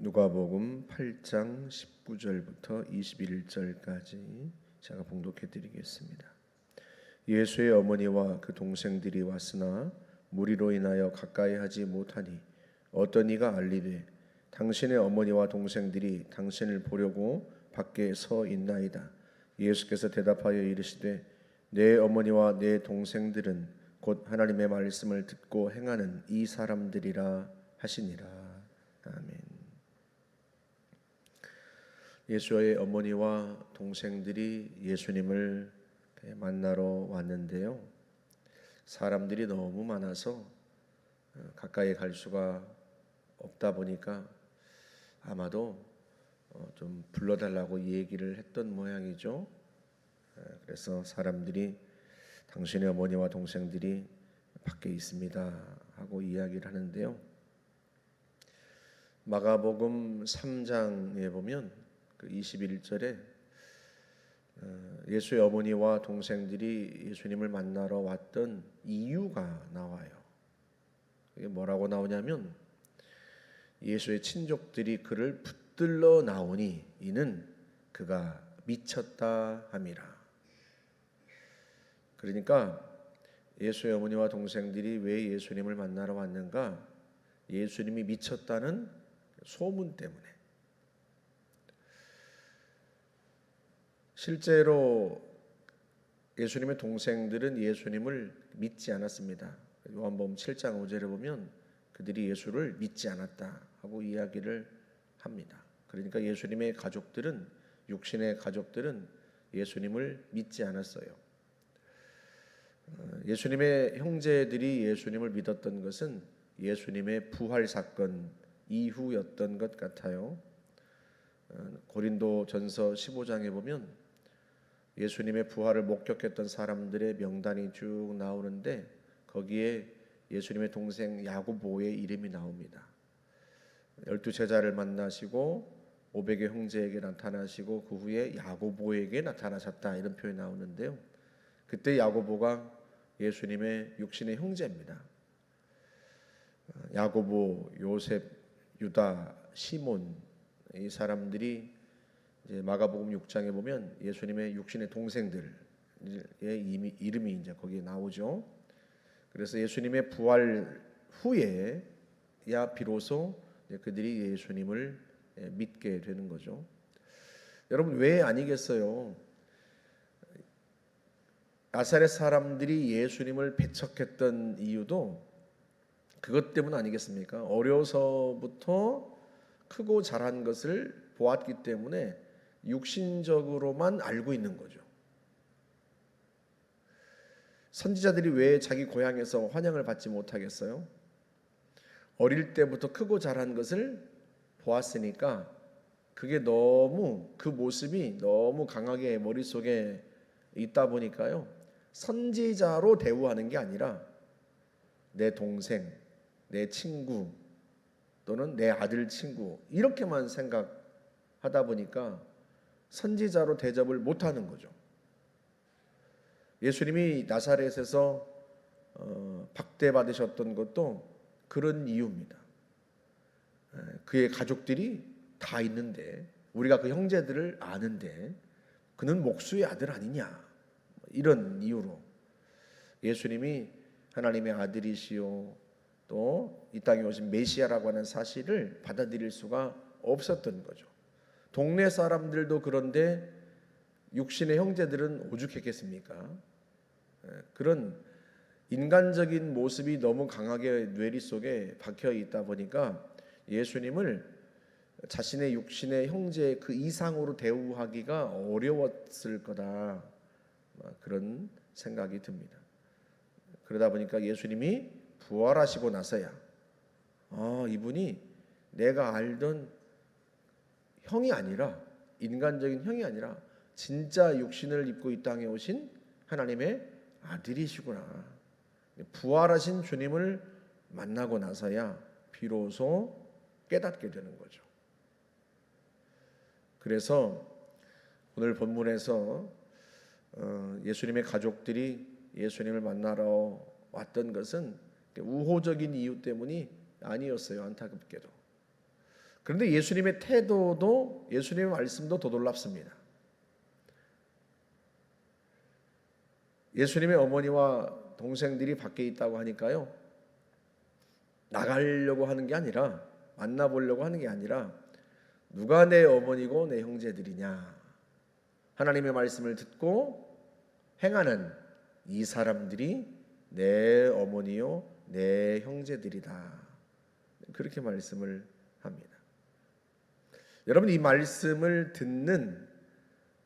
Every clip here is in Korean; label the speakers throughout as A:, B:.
A: 누가복음 8장 19절부터 21절까지 제가 봉독해 드리겠습니다. 예수의 어머니와 그 동생들이 왔으나 무리로 인하여 가까이 하지 못하니 어떤 이가 알리되 당신의 어머니와 동생들이 당신을 보려고 밖에 서 있나이다. 예수께서 대답하여 이르시되 내 어머니와 내 동생들은 곧 하나님의 말씀을 듣고 행하는 이 사람들이라 하시니라. 아멘. 예수의 어머니와 동생들이 예수님을 만나러 왔는데요. 사람들이 너무 많아서 가까이 갈 수가 없다 보니까 아마도 좀 불러달라고 얘기를 했던 모양이죠. 그래서 사람들이 당신의 어머니와 동생들이 밖에 있습니다 하고 이야기를 하는데요. 마가복음 3장에 보면 그 21절에 예수의 어머니와 동생들이 예수님을 만나러 왔던 이유가 나와요. 이게 뭐라고 나오냐면 예수의 친족들이 그를 붙들러 나오니 이는 그가 미쳤다 함이라. 그러니까 예수의 어머니와 동생들이 왜 예수님을 만나러 왔는가? 예수님이 미쳤다는 소문 때문에. 실제로 예수님의 동생들은 예수님을 믿지 않았습니다. 요한복음 7장 5절에 보면 그들이 예수를 믿지 않았다 하고 이야기를 합니다. 그러니까 예수님의 가족들은, 육신의 가족들은 예수님을 믿지 않았어요. 예수님의 형제들이 예수님을 믿었던 것은 예수님의 부활 사건 이후였던 것 같아요. 고린도전서 15장에 보면 예수님의 부활을 목격했던 사람들의 명단이 쭉 나오는데 거기에 예수님의 동생 야고보의 이름이 나옵니다. 12제자를 만나시고 500의 형제에게 나타나시고 그 후에 야고보에게 나타나셨다 이런 표현이 나오는데요. 그때 야고보가 예수님의 육신의 형제입니다. 야고보, 요셉, 유다, 시몬 이 사람들이 이제 마가복음 6장에 보면 예수님의 육신의 동생들의 이름이 이제 거기에 나오죠. 그래서 예수님의 부활 후에야 비로소 그들이 예수님을 믿게 되는 거죠. 여러분 왜 아니겠어요? 나사렛 사람들이 예수님을 배척했던 이유도 그것 때문 아니겠습니까? 어려서부터 크고 자란 것을 보았기 때문에 육신적으로만 알고 있는 거죠. 선지자들이 왜 자기 고향에서 환영을 받지 못하겠어요? 어릴 때부터 크고 자란 것을 보았으니까 그게 너무 그 모습이 너무 강하게 머릿속에 있다 보니까요. 선지자로 대우하는 게 아니라 내 동생, 내 친구 또는 내 아들 친구 이렇게만 생각하다 보니까 선지자로 대접을 못하는 거죠. 예수님이 나사렛에서 박대받으셨던 것도 그런 이유입니다. 그의 가족들이 다 있는데 우리가 그 형제들을 아는데 그는 목수의 아들 아니냐 이런 이유로 예수님이 하나님의 아들이시요 또 이 땅에 오신 메시아라고 하는 사실을 받아들일 수가 없었던 거죠. 동네 사람들도 그런데 육신의 형제들은 오죽했겠습니까? 그런 인간적인 모습이 너무 강하게 뇌리 속에 박혀 있다 보니까 예수님을 자신의 육신의 형제 그 이상으로 대우하기가 어려웠을 거다 그런 생각이 듭니다. 그러다 보니까 예수님이 부활하시고 나서야 이분이 내가 알던 형이 아니라 인간적인 형이 아니라 진짜 육신을 입고 이 땅에 오신 하나님의 아들이시구나. 부활하신 주님을 만나고 나서야 비로소 깨닫게 되는 거죠. 그래서 오늘 본문에서 예수님의 가족들이 예수님을 만나러 왔던 것은 우호적인 이유 때문이 아니었어요. 안타깝게도 그런데 예수님의 태도도 예수님의 말씀도 더 놀랍습니다. 예수님의 어머니와 동생들이 밖에 있다고 하니까요, 나가려고 하는 게 아니라, 만나보려고 하는 게 아니라, 누가 내 어머니고 내 형제들이냐, 하나님의 말씀을 듣고 행하는 이 사람들이 내 어머니요 내 형제들이다, 그렇게 말씀을 합니다. 여러분, 이 말씀을 듣는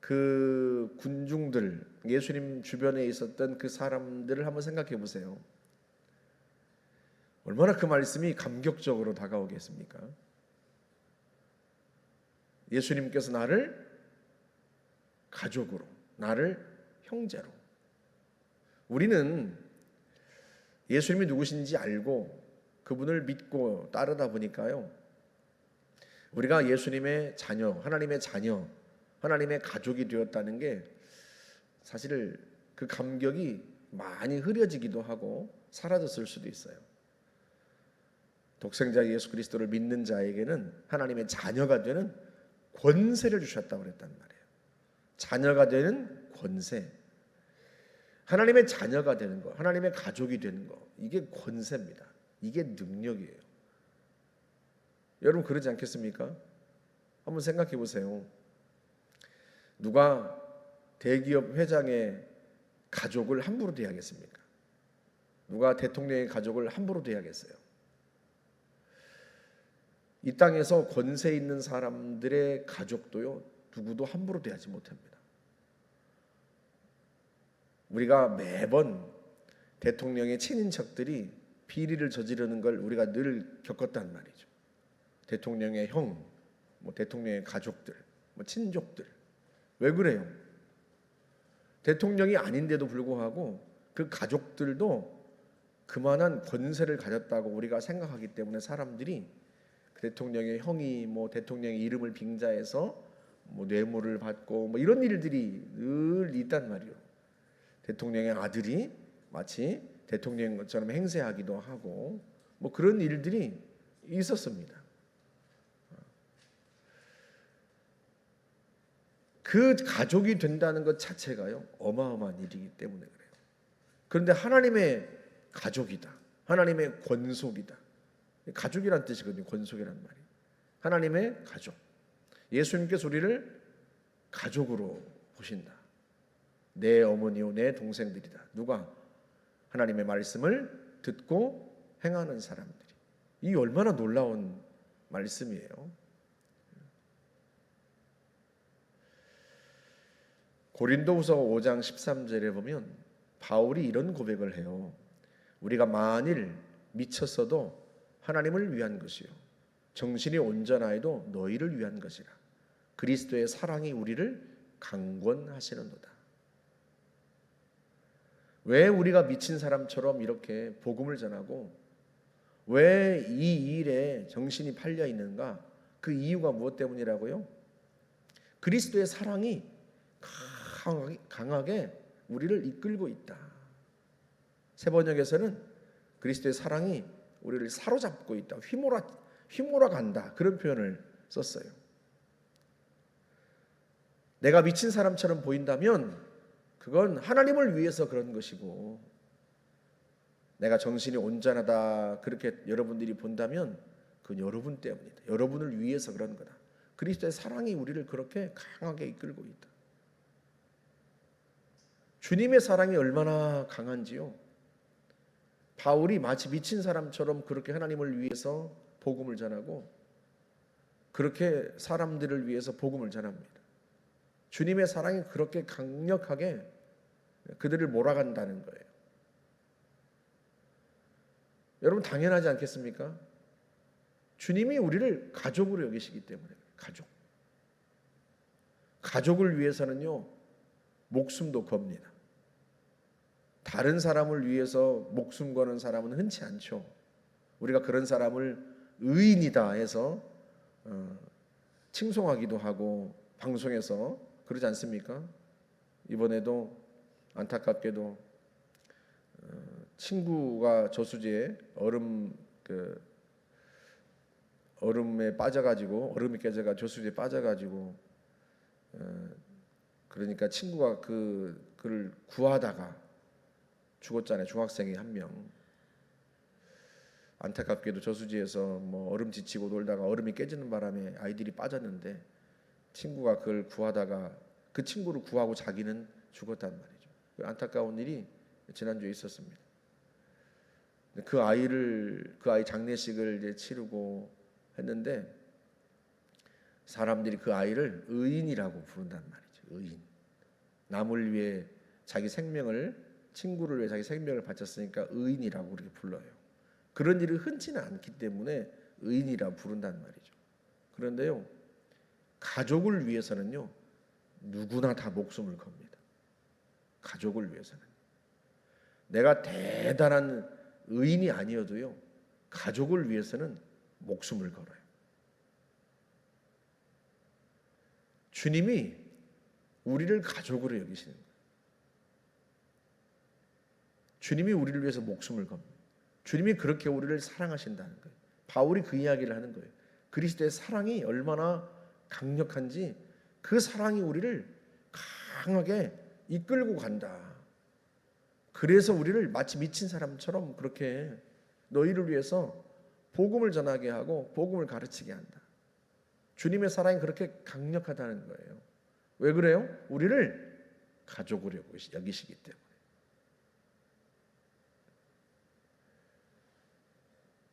A: 그 군중들, 예수님 주변에 있었던 그 사람들을 한번 생각해 보세요. 얼마나 그 말씀이 감격적으로 다가오겠습니까? 예수님께서 나를 가족으로, 나를 형제로. 우리는 예수님이 누구신지 알고 그분을 믿고 따르다 보니까요, 우리가 예수님의 자녀, 하나님의 자녀, 하나님의 가족이 되었다는 게 사실 그 감격이 많이 흐려지기도 하고 사라졌을 수도 있어요. 독생자 예수 그리스도를 믿는 자에게는 하나님의 자녀가 되는 권세를 주셨다고 그랬단 말이에요. 자녀가 되는 권세, 하나님의 자녀가 되는 거, 하나님의 가족이 되는 거, 이게 권세입니다. 이게 능력이에요. 여러분, 그러지 않겠습니까? 한번 생각해 보세요. 누가 대기업 회장의 가족을 함부로 대하겠습니까? 누가 대통령의 가족을 함부로 대하겠어요? 이 땅에서 권세 있는 사람들의 가족도요, 누구도 함부로 대하지 못합니다. 우리가 매번 대통령의 친인척들이 비리를 저지르는 걸 우리가 늘 겪었단 말이죠. 대통령의 형, 대통령의 가족들, 친족들. 왜 그래요? 대통령이 아닌데도 불구하고 그 가족들도 그만한 권세를 가졌다고 우리가 생각하기 때문에 사람들이 대통령의 형이 대통령의 이름을 빙자해서 뇌물을 받고 이런 일들이 늘 있단 말이에요. 대통령의 아들이 마치 대통령인 것처럼 행세하기도 하고 그런 일들이 있었습니다. 그 가족이 된다는 것 자체가요, 어마어마한 일이기 때문에 그래요. 그런데 하나님의 가족이다, 하나님의 권속이다. 가족이란 뜻이거든요. 권속이란 말이. 하나님의 가족. 예수님께서 우리를 가족으로 보신다. 내 어머니요 내 동생들이다. 누가? 하나님의 말씀을 듣고 행하는 사람들이. 이 얼마나 놀라운 말씀이에요. 고린도후서 5장 13절에 보면 바울이 이런 고백을 해요. 우리가 만일 미쳤어도 하나님을 위한 것이요 정신이 온전하여도 너희를 위한 것이라. 그리스도의 사랑이 우리를 강권하시는도다. 왜 우리가 미친 사람처럼 이렇게 복음을 전하고 왜 이 일에 정신이 팔려 있는가? 그 이유가 무엇 때문이라고요? 그리스도의 사랑이 강하게 우리를 이끌고 있다. 세번역에서는 그리스도의 사랑이 우리를 사로잡고 있다, 휘몰아 간다, 그런 표현을 썼어요. 내가 미친 사람처럼 보인다면 그건 하나님을 위해서 그런 것이고, 내가 정신이 온전하다 그렇게 여러분들이 본다면 그건 여러분 때문이다, 여러분을 위해서 그런 거다. 그리스도의 사랑이 우리를 그렇게 강하게 이끌고 있다. 주님의 사랑이 얼마나 강한지요, 바울이 마치 미친 사람처럼 그렇게 하나님을 위해서 복음을 전하고 그렇게 사람들을 위해서 복음을 전합니다. 주님의 사랑이 그렇게 강력하게 그들을 몰아간다는 거예요. 여러분, 당연하지 않겠습니까? 주님이 우리를 가족으로 여기시기 때문에. 가족을 위해서는요, 목숨도 겁니다. 다른 사람을 위해서 목숨 거는 사람은 흔치 않죠. 우리가 그런 사람을 의인이다 해서 칭송하기도 하고 방송에서 그러지 않습니까? 이번에도 안타깝게도 친구가 저수지에 얼음에 빠져가지고 얼음이 깨져가 저수지에 빠져가지고 그러니까 친구가 그를 구하다가 죽었잖아요. 중학생이 한 명. 안타깝게도 저수지에서 뭐 얼음 지치고 놀다가 얼음이 깨지는 바람에 아이들이 빠졌는데 친구가 그걸 구하다가 그 친구를 구하고 자기는 죽었단 말이죠. 그 안타까운 일이 지난주에 있었습니다. 그 아이 장례식을 이제 치르고 했는데 사람들이 그 아이를 의인이라고 부른단 말이죠. 의인. 남을 위해 자기 생명을 친구를 위해 자기 생명을 바쳤으니까 의인이라고 그렇게 불러요. 그런 일이 흔치는 않기 때문에 의인이라 부른단 말이죠. 그런데요, 가족을 위해서는요, 누구나 다 목숨을 겁니다. 가족을 위해서는. 내가 대단한 의인이 아니어도요, 가족을 위해서는 목숨을 걸어요. 주님이 우리를 가족으로 여기시는 거예요. 주님이 우리를 위해서 목숨을 겁니다. 주님이 그렇게 우리를 사랑하신다는 거예요. 바울이 그 이야기를 하는 거예요. 그리스도의 사랑이 얼마나 강력한지 그 사랑이 우리를 강하게 이끌고 간다. 그래서 우리를 마치 미친 사람처럼 그렇게 너희를 위해서 복음을 전하게 하고 복음을 가르치게 한다. 주님의 사랑이 그렇게 강력하다는 거예요. 왜 그래요? 우리를 가족으로 여기시기 때문에.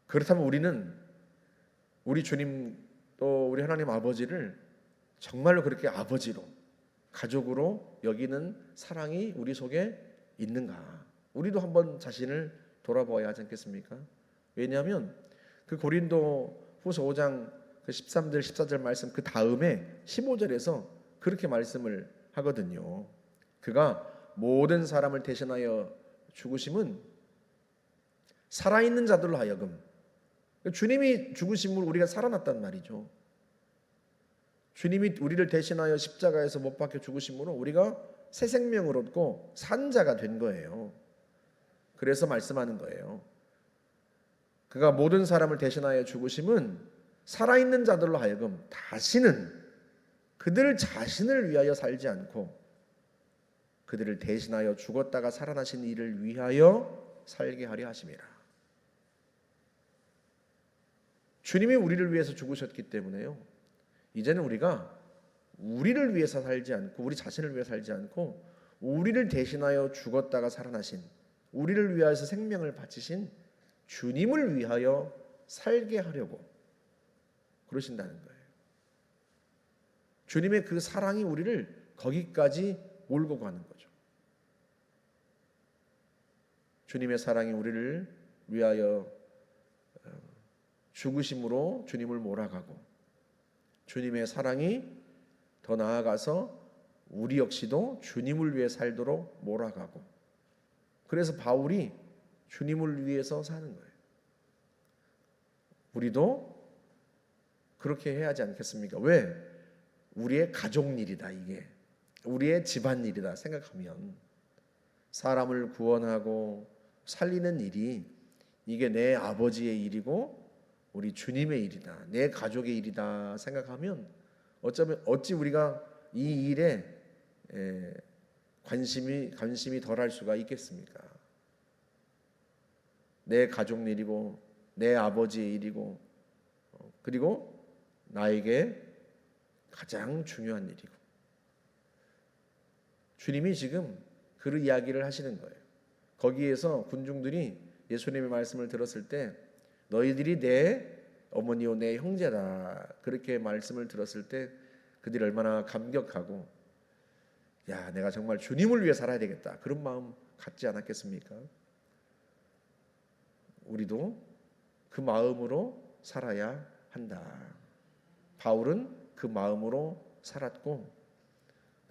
A: 그렇다면 우리는 우리 주님 또 우리 하나님 아버지를 정말로 그렇게 아버지로 가족으로 여기는 사랑이 우리 속에 있는가? 우리도 한번 자신을 돌아봐야 하지 않겠습니까? 왜냐하면 그 고린도 후서 5장 그 13절 14절 말씀 그 다음에 15절에서 그렇게 말씀을 하거든요. 그가 모든 사람을 대신하여 죽으심은 살아있는 자들로 하여금 주님이 죽으심으로 우리가 살아났단 말이죠. 주님이 우리를 대신하여 십자가에서 못 박혀 죽으심으로 우리가 새 생명을 얻고 산 자가 된 거예요. 그래서 말씀하는 거예요. 그가 모든 사람을 대신하여 죽으심은 살아있는 자들로 하여금 다시는 그들 자신을 위하여 살지 않고 그들을 대신하여 죽었다가 살아나신 이를 위하여 살게 하려 하심이라. 주님이 우리를 위해서 죽으셨기 때문에요. 이제는 우리가 우리를 위해서 살지 않고 우리 자신을 위해 살지 않고 우리를 대신하여 죽었다가 살아나신 우리를 위하여서 생명을 바치신 주님을 위하여 살게 하려고 그러신다는 거예요. 주님의 그 사랑이 우리를 거기까지 몰고 가는 거죠. 주님의 사랑이 우리를 위하여 죽으심으로 주님을 몰아가고 주님의 사랑이 더 나아가서 우리 역시도 주님을 위해 살도록 몰아가고 그래서 바울이 주님을 위해서 사는 거예요. 우리도 그렇게 해야 하지 않겠습니까? 왜? 우리의 가족 일이다 이게. 우리의 집안 일이다 생각하면 사람을 구원하고 살리는 일이 이게 내 아버지의 일이고 우리 주님의 일이다. 내 가족의 일이다 생각하면 어찌 우리가 이 일에 관심이 덜할 수가 있겠습니까? 내 가족 일이고 내 아버지의 일이고 그리고 나에게 가장 중요한 일이고 주님이 지금 그 이야기를 하시는 거예요. 거기에서 군중들이 예수님의 말씀을 들었을 때 너희들이 내 어머니요 내 형제다 그렇게 말씀을 들었을 때 그들이 얼마나 감격하고 야 내가 정말 주님을 위해 살아야 되겠다 그런 마음 갖지 않았겠습니까? 우리도 그 마음으로 살아야 한다. 바울은 그 마음으로 살았고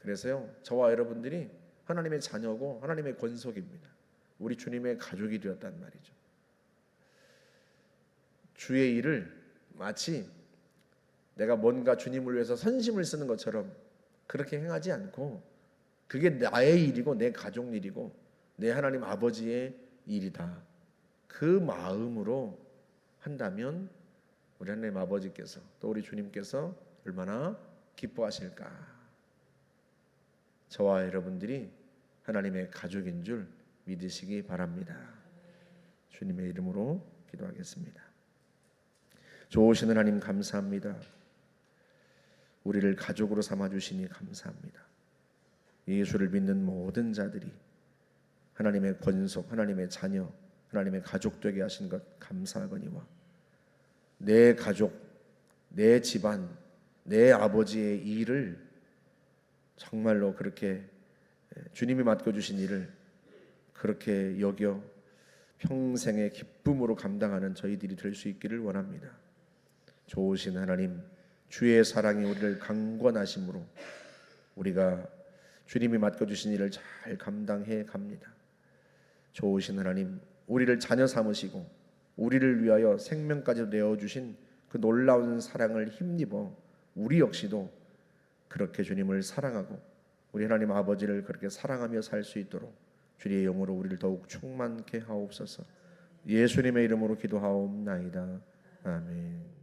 A: 그래서요 저와 여러분들이 하나님의 자녀고 하나님의 권속입니다. 우리 주님의 가족이 되었단 말이죠. 주의 일을 마치 내가 뭔가 주님을 위해서 선심을 쓰는 것처럼 그렇게 행하지 않고 그게 나의 일이고 내 가족 일이고 내 하나님 아버지의 일이다. 그 마음으로 한다면 우리 하나님 아버지께서 또 우리 주님께서 얼마나 기뻐하실까. 저와 여러분들이 하나님의 가족인 줄 믿으시기 바랍니다. 주님의 이름으로 기도하겠습니다. 좋으신 하나님 감사합니다. 우리를 가족으로 삼아주시니 감사합니다. 예수를 믿는 모든 자들이 하나님의 권속, 하나님의 자녀, 하나님의 가족 되게 하신 것 감사하거니와 내 가족, 내 집안, 내 아버지의 일을 정말로 그렇게 주님이 맡겨주신 일을 그렇게 여겨 평생의 기쁨으로 감당하는 저희들이 될 수 있기를 원합니다. 좋으신 하나님, 주의 사랑이 우리를 강권하심으로 우리가 주님이 맡겨주신 일을 잘 감당해 갑니다. 좋으신 하나님, 우리를 자녀 삼으시고 우리를 위하여 생명까지 내어주신 그 놀라운 사랑을 힘입어 우리 역시도 그렇게 주님을 사랑하고 우리 하나님 아버지를 그렇게 사랑하며 살 수 있도록 주의 영으로 우리를 더욱 충만케 하옵소서. 예수님의 이름으로 기도하옵나이다. 아멘.